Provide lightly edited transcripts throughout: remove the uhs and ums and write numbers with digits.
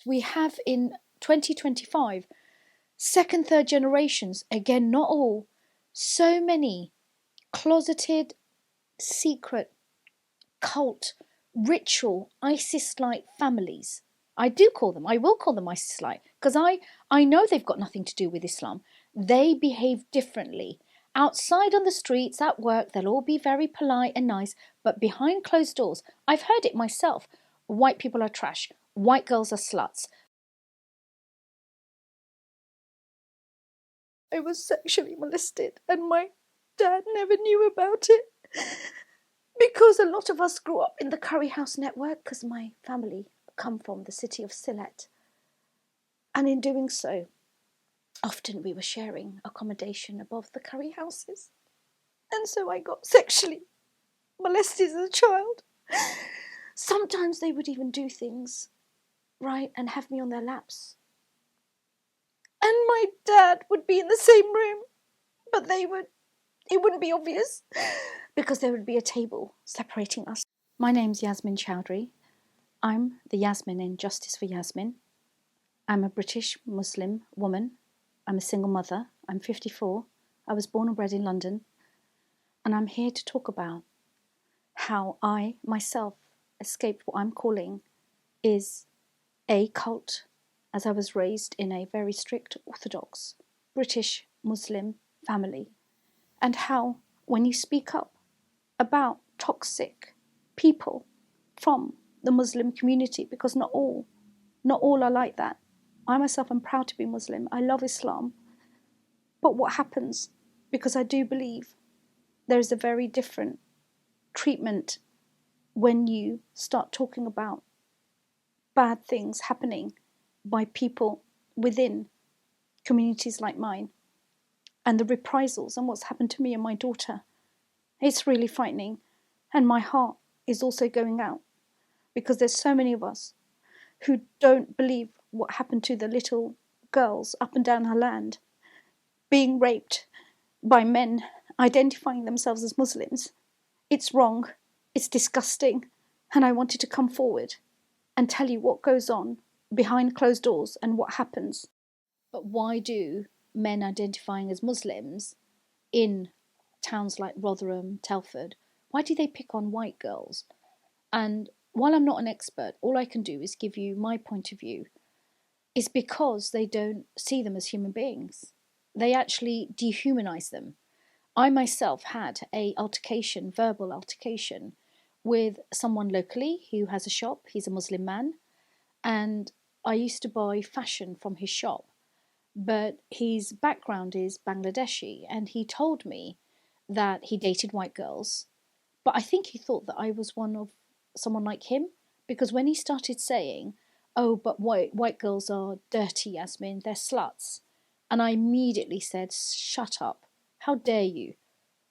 We have in 2025 second, third generations, again, not all, so many closeted, secret, cult, ritual, ISIS-like families. I will call them ISIS-like, because I know they've got nothing to do with Islam. They behave differently. Outside on the streets, at work, they'll all be very polite and nice, but behind closed doors, I've heard it myself. White people are trash. White girls are sluts. I was sexually molested and my dad never knew about it because a lot of us grew up in the curry house network because my family come from the city of Sylhet. And in doing so, often we were sharing accommodation above the curry houses. And so I got sexually molested as a child. Sometimes they would even do things, right, and have me on their laps. And my dad would be in the same room, but it wouldn't be obvious because there would be a table separating us. My name's Yasmin Choudhury. I'm the Yasmin in Justice for Yasmin. I'm a British Muslim woman. I'm a single mother. I'm 54. I was born and bred in London. And I'm here to talk about how I myself escaped what I'm calling is a cult, as I was raised in a very strict Orthodox British Muslim family, and how when you speak up about toxic people from the Muslim community, because not all are like that. I myself am proud to be Muslim. I love Islam. But what happens, because I do believe there is a very different treatment when you start talking about bad things happening by people within communities like mine, and the reprisals and what's happened to me and my daughter. It's really frightening, and my heart is also going out because there's so many of us who don't believe what happened to the little girls up and down our land being raped by men identifying themselves as Muslims. It's wrong, it's disgusting, and I wanted to come forward and tell you what goes on behind closed doors and what happens. But why do men identifying as Muslims in towns like Rotherham, Telford, why do they pick on white girls? And while I'm not an expert, all I can do is give you my point of view. It's because they don't see them as human beings. They actually dehumanize them. I myself had a verbal altercation, with someone locally who has a shop. He's a Muslim man, and I used to buy fashion from his shop, but his background is Bangladeshi, and he told me that he dated white girls, but I think he thought that I was someone like him, because when he started saying, oh, but white girls are dirty, Yasmin, they're sluts, and I immediately said, shut up, how dare you?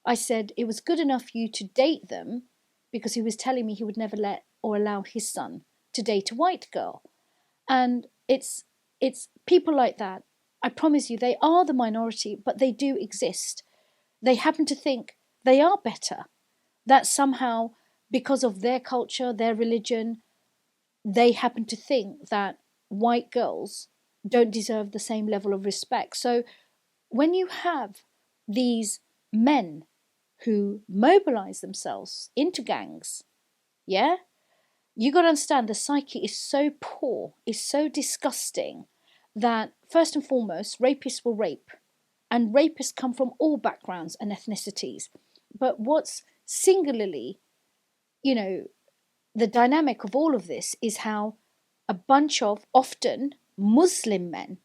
I said it was good enough for you to date them, because he was telling me he would never let or allow his son to date a white girl. And it's people like that. I promise you, they are the minority, but they do exist. They happen to think they are better, that somehow, because of their culture, their religion, they happen to think that white girls don't deserve the same level of respect. So when you have these men who mobilize themselves into gangs, yeah, you got to understand the psyche is so poor, is so disgusting, that first and foremost, rapists will rape. And rapists come from all backgrounds and ethnicities. But what's singularly, the dynamic of all of this is how a bunch of often Muslim men,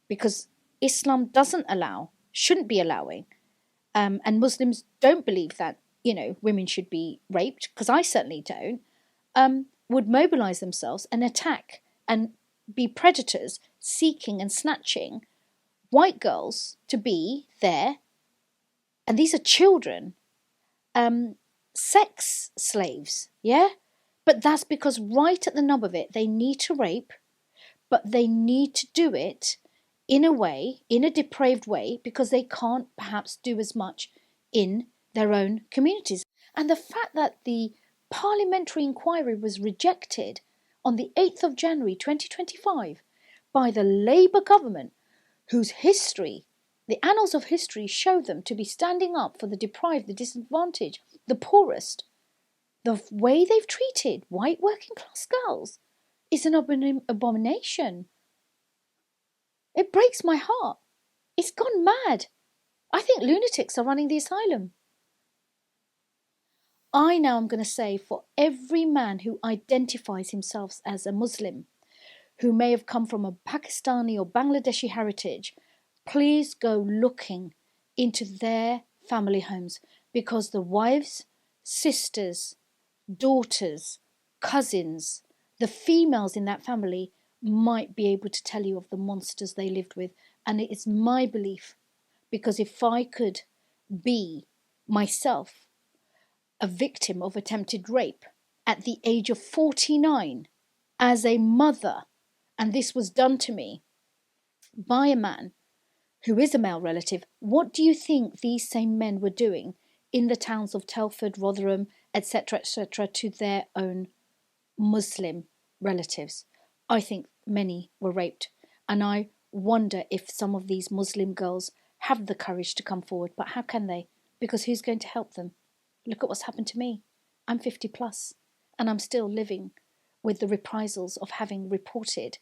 because Islam shouldn't be allowing, and Muslims don't believe that, women should be raped, because I certainly don't, would mobilize themselves and attack and be predators, seeking and snatching white girls to be there, and these are children, sex slaves, yeah? But that's because right at the nub of it, they need to rape, but they need to do it in a depraved way, because they can't perhaps do as much in their own communities. And the fact that the parliamentary inquiry was rejected on the 8th of January 2025 by the Labour government, whose history, the annals of history, show them to be standing up for the deprived, the disadvantaged, the poorest. The way they've treated white working class girls is an abomination. It breaks my heart. It's gone mad. I think lunatics are running the asylum. I now am going to say, for every man who identifies himself as a Muslim, who may have come from a Pakistani or Bangladeshi heritage, please go looking into their family homes, because the wives, sisters, daughters, cousins, the females in that family might be able to tell you of the monsters they lived with. And it is my belief, because if I could be myself a victim of attempted rape at the age of 49 as a mother, and this was done to me by a man who is a male relative, what do you think these same men were doing in the towns of Telford, Rotherham, etc., to their own Muslim relatives? I think many were raped, and I wonder if some of these Muslim girls have the courage to come forward. But how can they? Because who's going to help them? Look at what's happened to me. I'm 50 plus, and I'm still living with the reprisals of having reported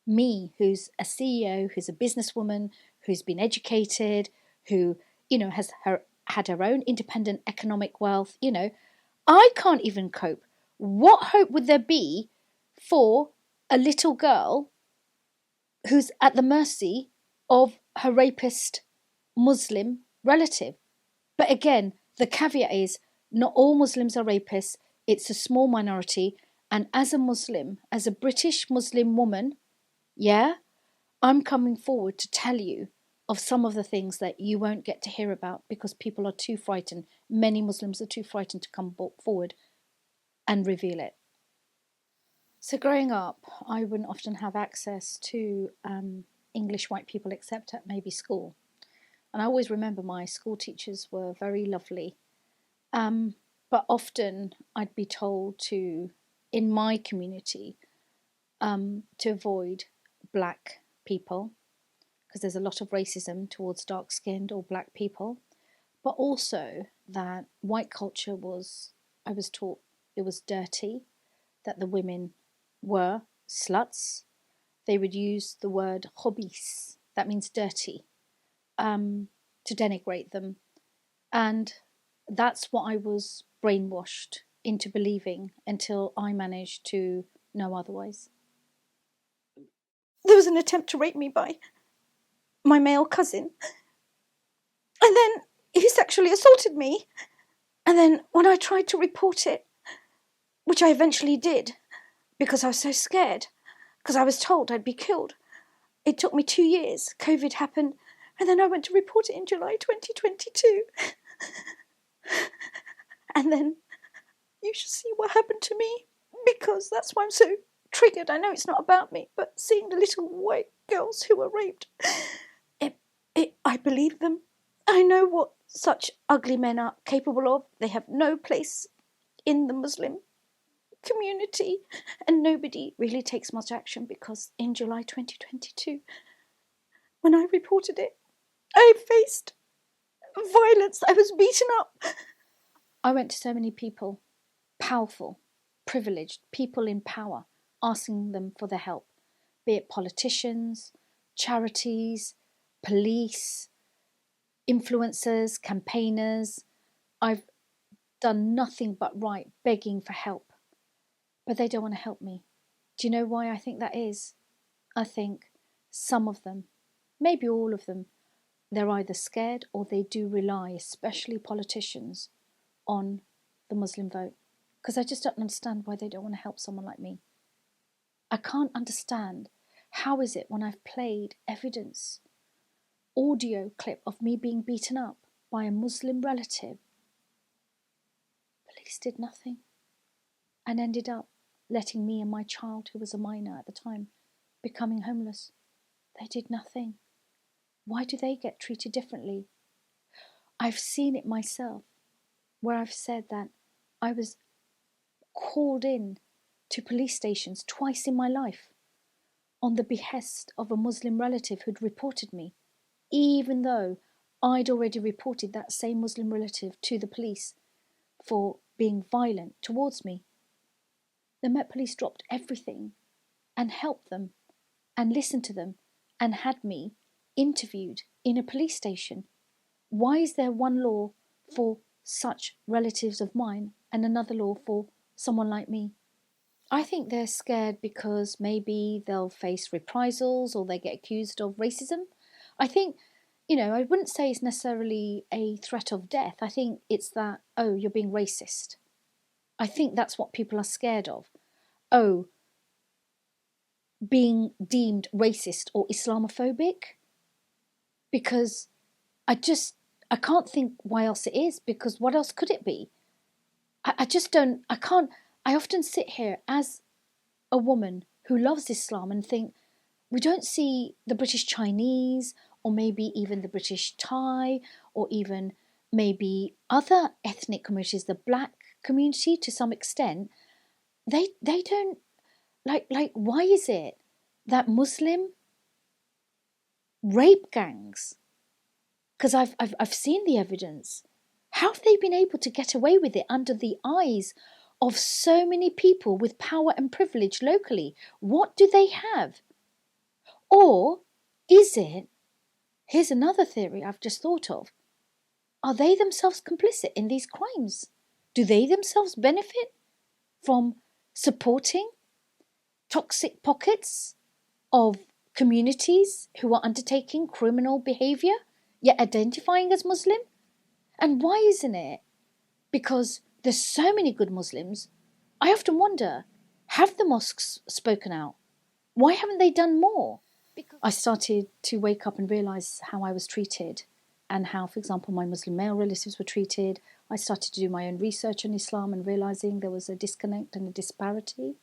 me, who's a CEO, who's a businesswoman, who's been educated, who, has had her own independent economic wealth. I can't even cope. What hope would there be for a little girl who's at the mercy of her rapist Muslim relative? But again, the caveat is not all Muslims are rapists. It's a small minority. And as a Muslim, as a British Muslim woman, I'm coming forward to tell you of some of the things that you won't get to hear about because people are too frightened. Many Muslims are too frightened to come forward and reveal it. So growing up, I wouldn't often have access to English white people except at maybe school. And I always remember my school teachers were very lovely. But often I'd be told to, in my community, to avoid black people, because there's a lot of racism towards dark-skinned or black people, but also that white culture I was taught it was dirty, that the women were sluts. They would use the word khabis, that means dirty, to denigrate them. And that's what I was brainwashed into believing until I managed to know otherwise. There was an attempt to rape me by my male cousin. And then he sexually assaulted me. And then when I tried to report it, which I eventually did, because I was so scared, because I was told I'd be killed. It took me 2 years. COVID happened. And then I went to report it in July 2022. And then you should see what happened to me, because that's why I'm so triggered. I know it's not about me, but seeing the little white girls who were raped, I believe them. I know what such ugly men are capable of. They have no place in the Muslim community, and nobody really takes much action, because in July 2022, when I reported it, I faced violence. I was beaten up. I went to so many people, powerful, privileged people in power, asking them for their help, be it politicians, charities, police, influencers, campaigners. I've done nothing but write, begging for help. But they don't want to help me. Do you know why I think that is? I think some of them, maybe all of them, they're either scared or they do rely, especially politicians, on the Muslim vote. Because I just don't understand why they don't want to help someone like me. I can't understand, how is it when I've played evidence, audio clip of me being beaten up by a Muslim relative, police did nothing and ended up letting me and my child, who was a minor at the time, becoming homeless. They did nothing. Why do they get treated differently? I've seen it myself, where I've said that I was called in to police stations twice in my life on the behest of a Muslim relative who'd reported me, even though I'd already reported that same Muslim relative to the police for being violent towards me. The Met Police dropped everything and helped them and listened to them and had me interviewed in a police station. Why is there one law for such relatives of mine and another law for someone like me? I think they're scared because maybe they'll face reprisals or they get accused of racism. I think, I wouldn't say it's necessarily a threat of death. I think it's that, oh, you're being racist. I think that's what people are scared of. Oh, being deemed racist or Islamophobic. Because I can't think why else it is, because what else could it be? I often sit here as a woman who loves Islam and think, we don't see the British Chinese or maybe even the British Thai or even maybe other ethnic communities, the black community to some extent, they don't, like why is it that Muslim rape gangs, because I've seen the evidence, how have they been able to get away with it under the eyes of so many people with power and privilege locally? What do they have? Or is it, here's another theory I've just thought of, are they themselves complicit in these crimes? Do they themselves benefit from supporting toxic pockets of communities who are undertaking criminal behaviour, yet identifying as Muslim? And why isn't it? Because there's so many good Muslims. I often wonder, have the mosques spoken out? Why haven't they done more? I started to wake up and realise how I was treated and how, for example, my Muslim male relatives were treated. I started to do my own research on Islam and realising there was a disconnect and a disparity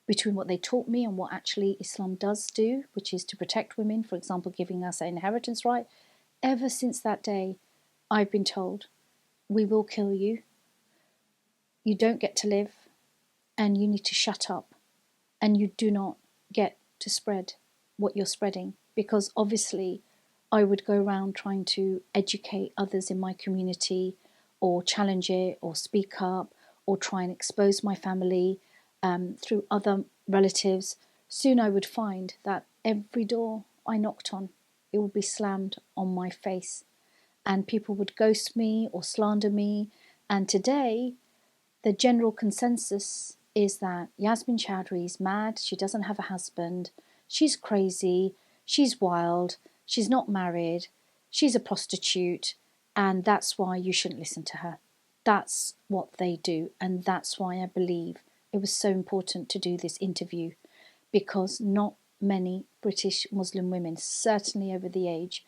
between what they taught me and what actually Islam does do, which is to protect women, for example, giving us an inheritance right. Ever since that day, I've been told, we will kill you, you don't get to live, and you need to shut up, and you do not get to spread what you're spreading, because obviously I would go around trying to educate others in my community or challenge it or speak up or try and expose my family through other relatives. Soon I would find that every door I knocked on, it would be slammed on my face and people would ghost me or slander me. And today, the general consensus is that Yasmin Choudhury is mad, she doesn't have a husband, she's crazy, she's wild, she's not married, she's a prostitute, and that's why you shouldn't listen to her. That's what they do, and that's why I believe it was so important to do this interview, because not many British Muslim women, certainly over the age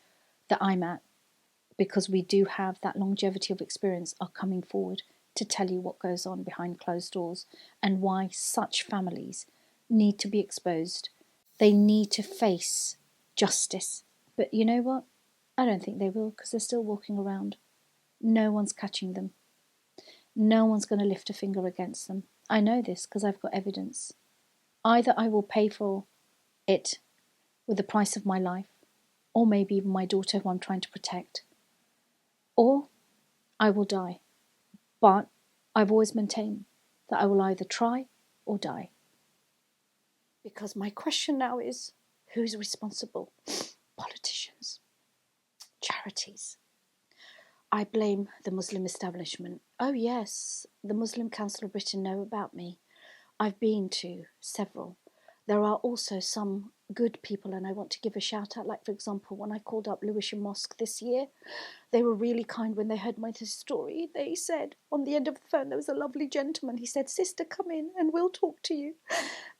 that I'm at, because we do have that longevity of experience, are coming forward to tell you what goes on behind closed doors and why such families need to be exposed. They need to face justice. But you know what? I don't think they will, because they're still walking around. No one's catching them. No one's going to lift a finger against them. I know this because I've got evidence. Either I will pay for it with the price of my life, or maybe even my daughter who I'm trying to protect, or I will die. But I've always maintained that I will either try or die. Because my question now is, who's responsible? Politicians, charities. I blame the Muslim establishment. Oh yes, the Muslim Council of Britain know about me. I've been to several. There are also some good people, and I want to give a shout out. Like, for example, when I called up Lewisham Mosque this year, they were really kind when they heard my story. They said, on the end of the phone, there was a lovely gentleman. He said, "Sister, come in and we'll talk to you."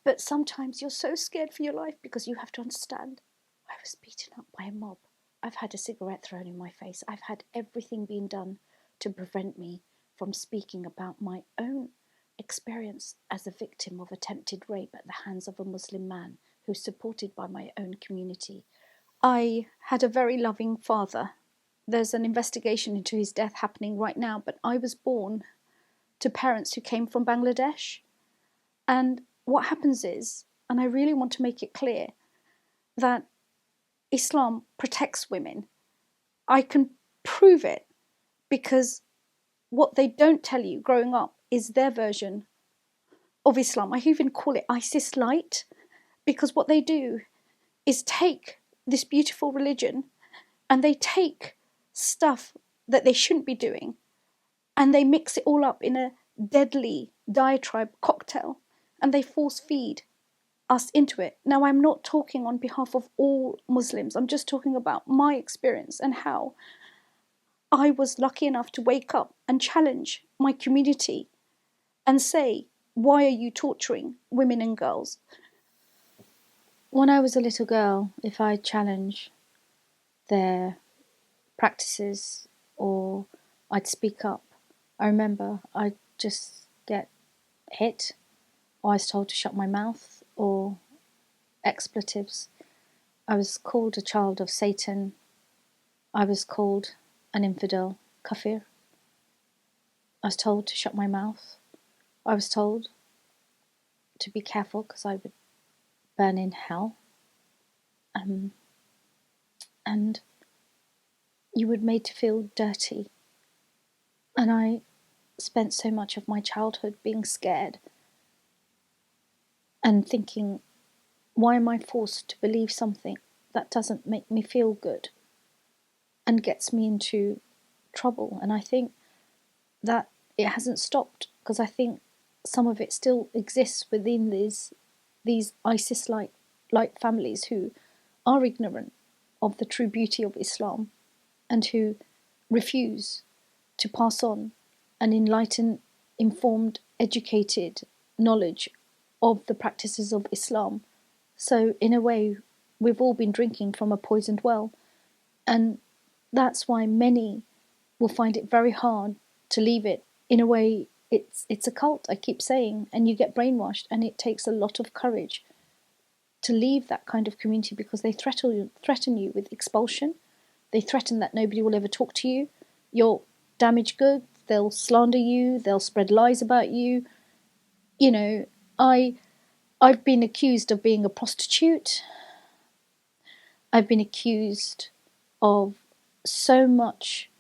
But sometimes you're so scared for your life, because you have to understand, I was beaten up by a mob. I've had a cigarette thrown in my face. I've had everything being done to prevent me from speaking about my own experience as a victim of attempted rape at the hands of a Muslim man who's supported by my own community. I had a very loving father. There's an investigation into his death happening right now, but I was born to parents who came from Bangladesh. And what happens is, and I really want to make it clear, that Islam protects women. I can prove it because what they don't tell you growing up is their version of Islam. I even call it ISIS light, because what they do is take this beautiful religion and they take stuff that they shouldn't be doing and they mix it all up in a deadly diatribe cocktail and they force feed us into it. Now, I'm not talking on behalf of all Muslims. I'm just talking about my experience and how I was lucky enough to wake up and challenge my community and say, why are you torturing women and girls? When I was a little girl, if I challenge their practices or I'd speak up, I remember I'd just get hit, or I was told to shut my mouth, or expletives. I was called a child of Satan. I was called an infidel, kafir. I was told to shut my mouth. I was told to be careful because I would burn in hell. And you were made to feel dirty. And I spent so much of my childhood being scared and thinking, why am I forced to believe something that doesn't make me feel good and gets me into trouble? And I think that it hasn't stopped, because I think some of it still exists within these ISIS-like families who are ignorant of the true beauty of Islam and who refuse to pass on an enlightened, informed, educated knowledge of the practices of Islam. So in a way, we've all been drinking from a poisoned well, and that's why many will find it very hard to leave it. In a way, it's a cult, I keep saying, and you get brainwashed, and it takes a lot of courage to leave that kind of community, because they threaten you with expulsion. They threaten that nobody will ever talk to you. You're damaged goods. They'll slander you. They'll spread lies about you. You know, I've been accused of being a prostitute. I've been accused of so much.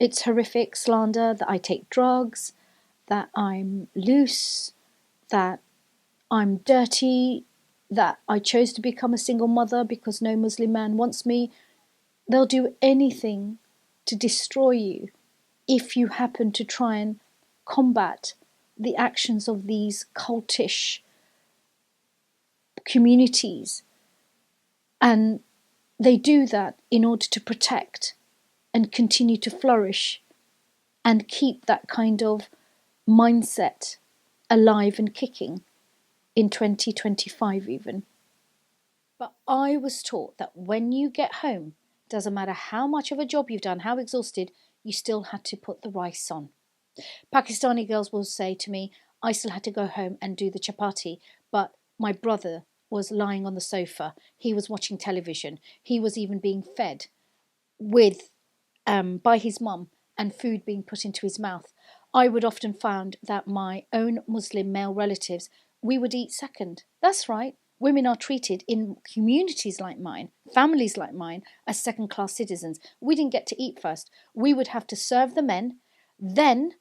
It's horrific slander, that I take drugs, that I'm loose, that I'm dirty, that I chose to become a single mother because no Muslim man wants me. They'll do anything to destroy you if you happen to try and combat the actions of these cultish communities. And they do that in order to protect and continue to flourish and keep that kind of mindset alive and kicking in 2025 even. But I was taught that when you get home, doesn't matter how much of a job you've done, how exhausted, you still had to put the rice on. Pakistani girls will say to me, I still had to go home and do the chapati, but my brother was lying on the sofa. He was watching television. He was even being fed with by his mum and food being put into his mouth. I would often find that my own Muslim male relatives, we would eat second. That's right. Women are treated in communities like mine, families like mine, as second-class citizens. We didn't get to eat first. We would have to serve the men. Then,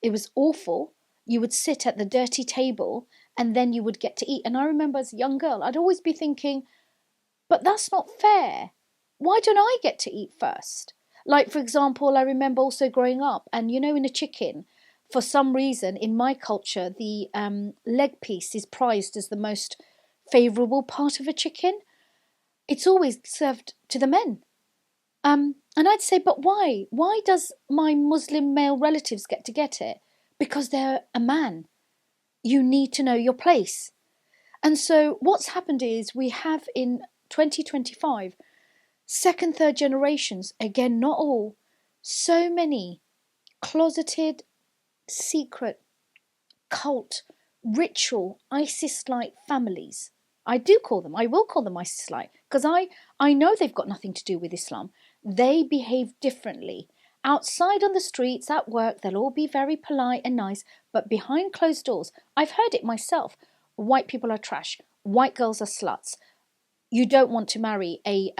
it was awful. You would sit at the dirty table and then you would get to eat. And I remember as a young girl, I'd always be thinking, but that's not fair. Why don't I get to eat first? Like, for example, I remember also growing up, and you know, in a chicken, for some reason, in my culture, the leg piece is prized as the most favourable part of a chicken. It's always served to the men. And I'd say, but why? Why does my Muslim male relatives get it? Because they're a man. You need to know your place. And so what's happened is we have in 2025, second, third generations, again, not all, so many closeted, secret, cult, ritual, ISIS-like families. I will call them ISIS-like, because I know they've got nothing to do with Islam. They behave differently. Outside on the streets, at work, they'll all be very polite and nice, but behind closed doors, I've heard it myself. white people are trash, white girls are sluts. You don't want to marry a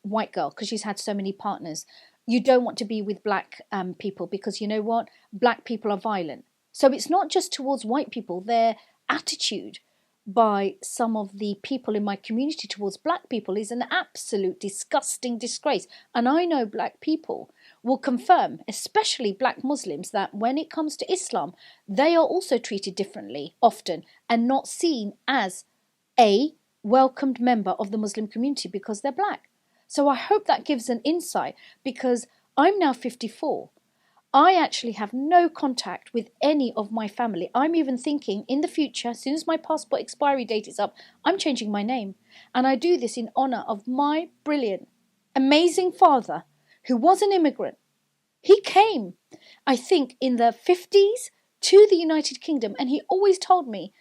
white girl because she's had so many partners. You don't want to be with black people because you know what? Black people are violent. So it's not just towards white people. Their attitude by some of the people in my community towards black people is an absolute disgusting disgrace. And I know black people will confirm, especially black Muslims, that when it comes to Islam, they are also treated differently often and not seen as a welcomed member of the Muslim community because they're black. So I hope that gives an insight, because I'm now 54. I actually have no contact with any of my family. I'm even thinking in the future, as soon as my passport expiry date is up, I'm changing my name. And I do this in honor of my brilliant, amazing father, who was an immigrant. He came, I think, in the 50s to the United Kingdom, and he always told me,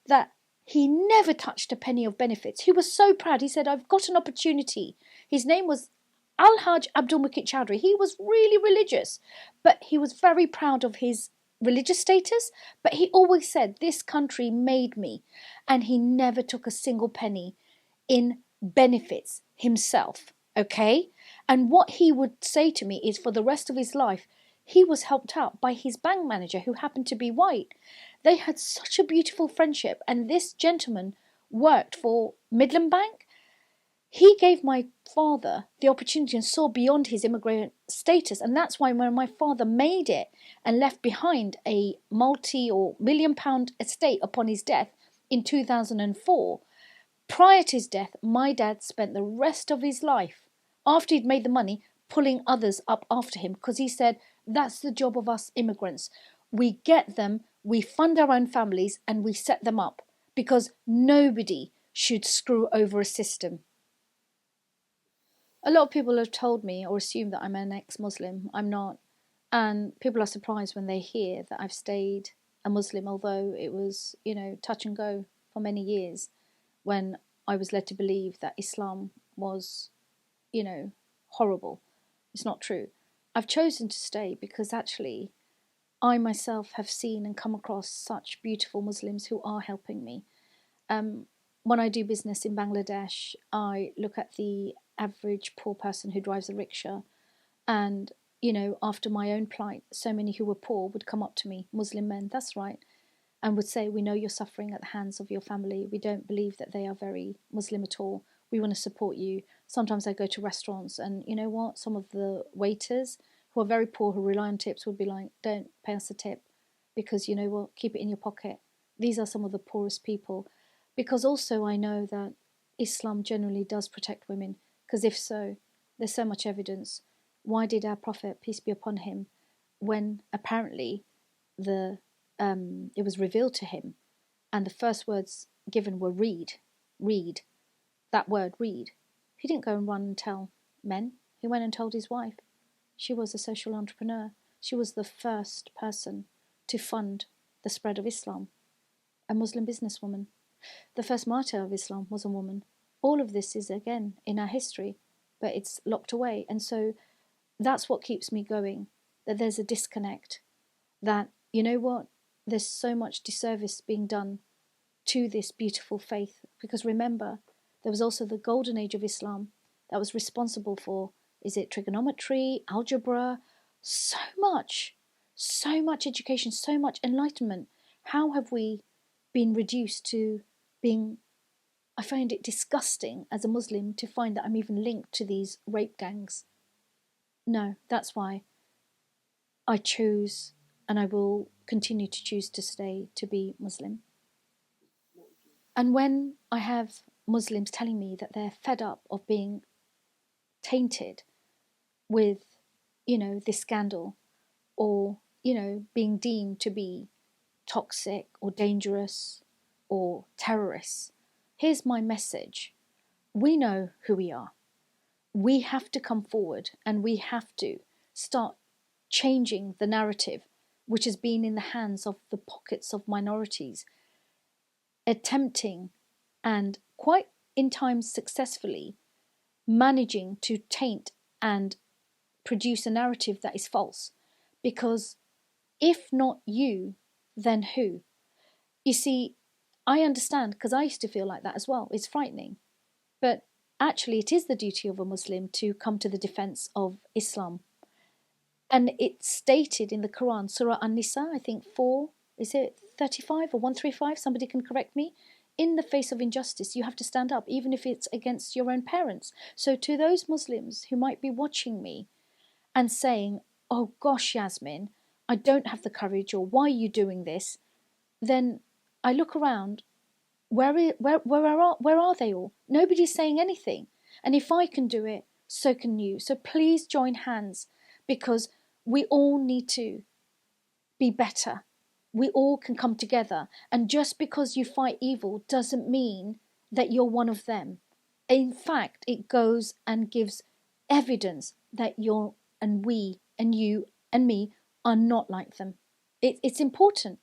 that he never touched a penny of benefits. He was so proud. He said, I've got an opportunity. His name was Al-Hajj Abdul Makit Choudhury. He was really religious, but he was very proud of his religious status. But he always said, this country made me. And he never took a single penny in benefits himself. Okay? And what he would say to me is, for the rest of his life, he was helped out by his bank manager, who happened to be white. They had such a beautiful friendship. And this gentleman worked for Midland Bank. He gave my father the opportunity and saw beyond his immigrant status. And that's why when my father made it and left behind a multi or £1 million estate upon his death in 2004, prior to his death, my dad spent the rest of his life, after he'd made the money, pulling others up after him, because he said, that's the job of us immigrants. We get them, we fund our own families, and we set them up, because nobody should screw over a system. A lot of people have told me or assumed that I'm an ex-Muslim. I'm not. And people are surprised when they hear that I've stayed a Muslim, although it was, touch and go for many years, when I was led to believe that Islam was, horrible. It's not true. I've chosen to stay because actually I myself have seen and come across such beautiful Muslims who are helping me. When I do business in Bangladesh, I look at the average poor person who drives a rickshaw, and after my own plight, so many who were poor would come up to me, Muslim men, that's right, and would say, we know you're suffering at the hands of your family. We don't believe that they are very Muslim at all. We want to support you. Sometimes I go to restaurants and you know what? Some of the waiters who are very poor, who rely on tips, would be like, don't pay us a tip because you know what? Keep it in your pocket. These are some of the poorest people. Because also I know that Islam generally does protect women. Because if so, there's so much evidence. Why did our Prophet, peace be upon him, when apparently it was revealed to him, and the first words given were read, that word read. He didn't go and run and tell men. He went and told his wife. She was a social entrepreneur. She was the first person to fund the spread of Islam, a Muslim businesswoman. The first martyr of Islam was a woman. All of this is, again, in our history, but it's locked away. And so that's what keeps me going, that there's a disconnect, that, you know what, there's so much disservice being done to this beautiful faith. Because remember, there was also the golden age of Islam that was responsible for, is it trigonometry, algebra, so much education, so much enlightenment. How have we been reduced to being, I find it disgusting as a Muslim to find that I'm even linked to these rape gangs. No, that's why I chose, and I will continue to choose to stay, to be Muslim. And when I have Muslims telling me that they're fed up of being tainted with, this scandal, or, being deemed to be toxic or dangerous or terrorists, here's my message. We know who we are. We have to come forward and we have to start changing the narrative, which has been in the hands of the pockets of minorities, attempting and quite in times successfully managing to taint and produce a narrative that is false. Because if not you, then who? You see, I understand because I used to feel like that as well. It's frightening. But actually, it is the duty of a Muslim to come to the defense of Islam. And it's stated in the Quran, Surah An-Nisa, I think 4, is it 35 or 135? Somebody can correct me. In the face of injustice, you have to stand up, even if it's against your own parents. So to those Muslims who might be watching me and saying, oh gosh, Yasmin, I don't have the courage, or why are you doing this? Then I look around, where are they all? Nobody's saying anything. And if I can do it, so can you. So please join hands, because we all need to be better. We all can come together. And just because you fight evil doesn't mean that you're one of them. In fact, it goes and gives evidence that you're, and we and you and me are not like them. It's important.